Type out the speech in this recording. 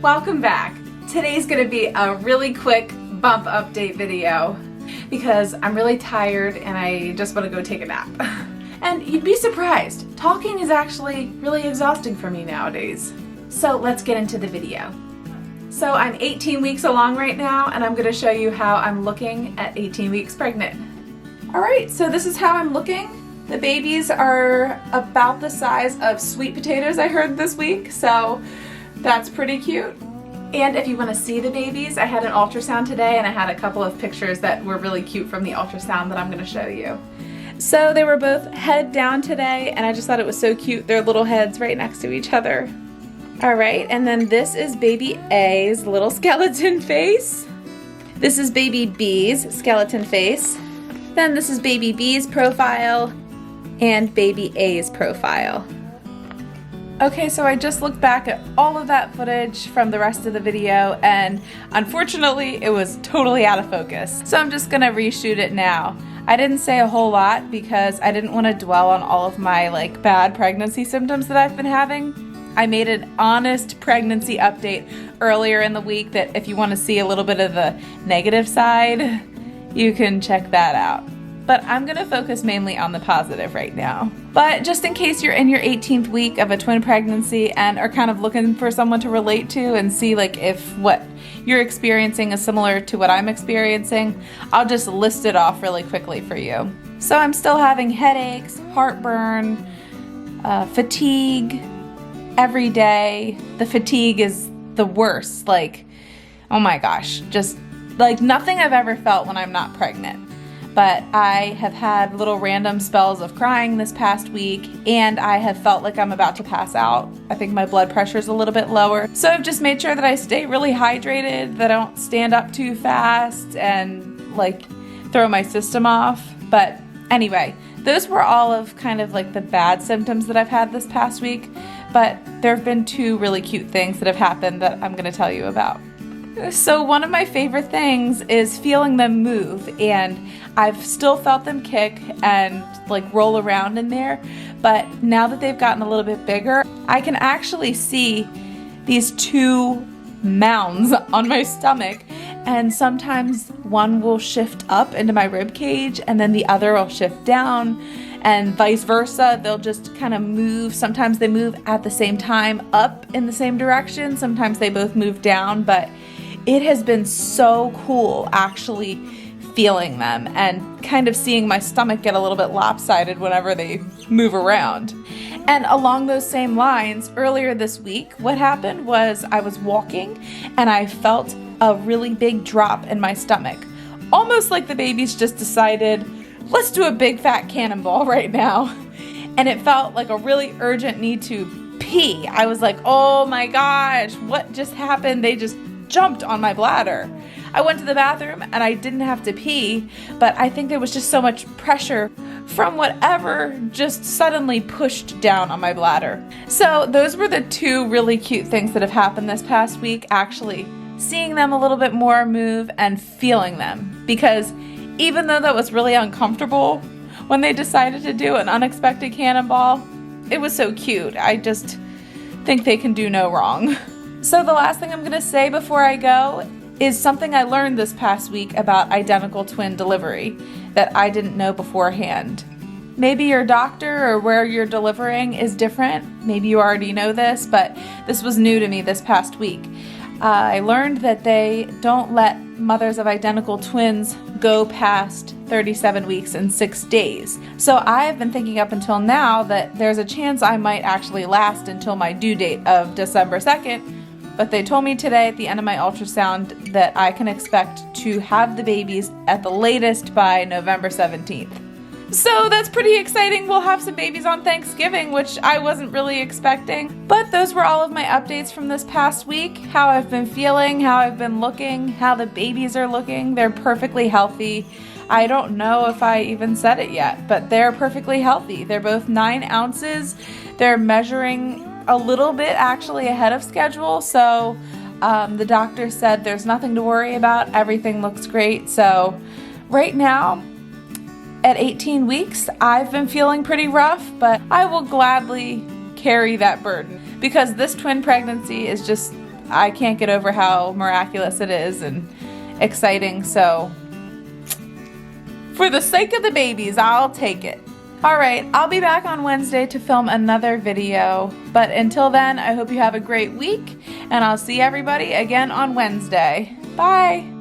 Welcome back. Today's gonna be a really quick bump update video because I'm really tired and I just want to go take a nap. And you'd be surprised, talking is actually really exhausting for me nowadays. So let's get into the video. So I'm 18 weeks along right now and I'm gonna show you how I'm looking at 18 weeks pregnant. Alright, so this is how I'm looking. The babies are about the size of sweet potatoes I heard this week, so that's pretty cute. And if you want to see the babies, I had an ultrasound today and I had a couple of pictures that were really cute from the ultrasound that I'm going to show you. So they were both head down today and I just thought it was so cute, their little heads right next to each other. Alright, and then this is baby A's little skeleton face. This is baby B's skeleton face. Then this is baby B's profile and baby A's profile. Okay, so I just looked back at all of that footage from the rest of the video and unfortunately it was totally out of focus. So I'm just gonna reshoot it now. I didn't say a whole lot because I didn't want to dwell on all of my bad pregnancy symptoms that I've been having. I made an honest pregnancy update earlier in the week that if you want to see a little bit of the negative side, you can check that out. But I'm going to focus mainly on the positive right now. But just in case you're in your 18th week of a twin pregnancy and are kind of looking for someone to relate to and see if what you're experiencing is similar to what I'm experiencing, I'll just list it off really quickly for you. So I'm still having headaches, heartburn, fatigue every day. The fatigue is the worst. Oh my gosh, just nothing I've ever felt when I'm not pregnant. But I have had little random spells of crying this past week and I have felt like I'm about to pass out. I think my blood pressure is a little bit lower. So I've just made sure that I stay really hydrated, that I don't stand up too fast and throw my system off. But anyway, those were all of the bad symptoms that I've had this past week. But there have been two really cute things that have happened that I'm going to tell you about. So one of my favorite things is feeling them move, and I've still felt them kick and roll around in there, but now that they've gotten a little bit bigger, I can actually see these two mounds on my stomach, and sometimes one will shift up into my rib cage and then the other will shift down, and vice versa. They'll just kind of move. Sometimes they move at the same time up in the same direction, sometimes they both move down, but it has been so cool actually feeling them and kind of seeing my stomach get a little bit lopsided whenever they move around. And along those same lines, earlier this week, what happened was I was walking and I felt a really big drop in my stomach. Almost like the babies just decided, let's do a big fat cannonball right now. And it felt like a really urgent need to pee. I was like, oh my gosh, what just happened? They just jumped on my bladder. I went to the bathroom and I didn't have to pee, but I think there was just so much pressure from whatever just suddenly pushed down on my bladder. So those were the two really cute things that have happened this past week, actually seeing them a little bit more move and feeling them, because even though that was really uncomfortable when they decided to do an unexpected cannonball, it was so cute. I just think they can do no wrong. So the last thing I'm going to say before I go is something I learned this past week about identical twin delivery that I didn't know beforehand. Maybe your doctor or where you're delivering is different. Maybe you already know this, but this was new to me this past week. I learned that they don't let mothers of identical twins go past 37 weeks and 6 days. So I've been thinking up until now that there's a chance I might actually last until my due date of December 2nd. But they told me today at the end of my ultrasound that I can expect to have the babies at the latest by November 17th. So that's pretty exciting. We'll have some babies on Thanksgiving, which I wasn't really expecting. But those were all of my updates from this past week. How I've been feeling, how I've been looking, how the babies are looking. They're perfectly healthy. I don't know if I even said it yet, but they're perfectly healthy. They're both 9 ounces. They're measuring a little bit actually ahead of schedule, so the doctor said there's nothing to worry about, everything looks great. So right now at 18 weeks I've been feeling pretty rough, but I will gladly carry that burden because this twin pregnancy is just I can't get over how miraculous it is and exciting. So for the sake of the babies, I'll take it. All right, I'll be back on Wednesday to film another video. But until then, I hope you have a great week, and I'll see everybody again on Wednesday. Bye.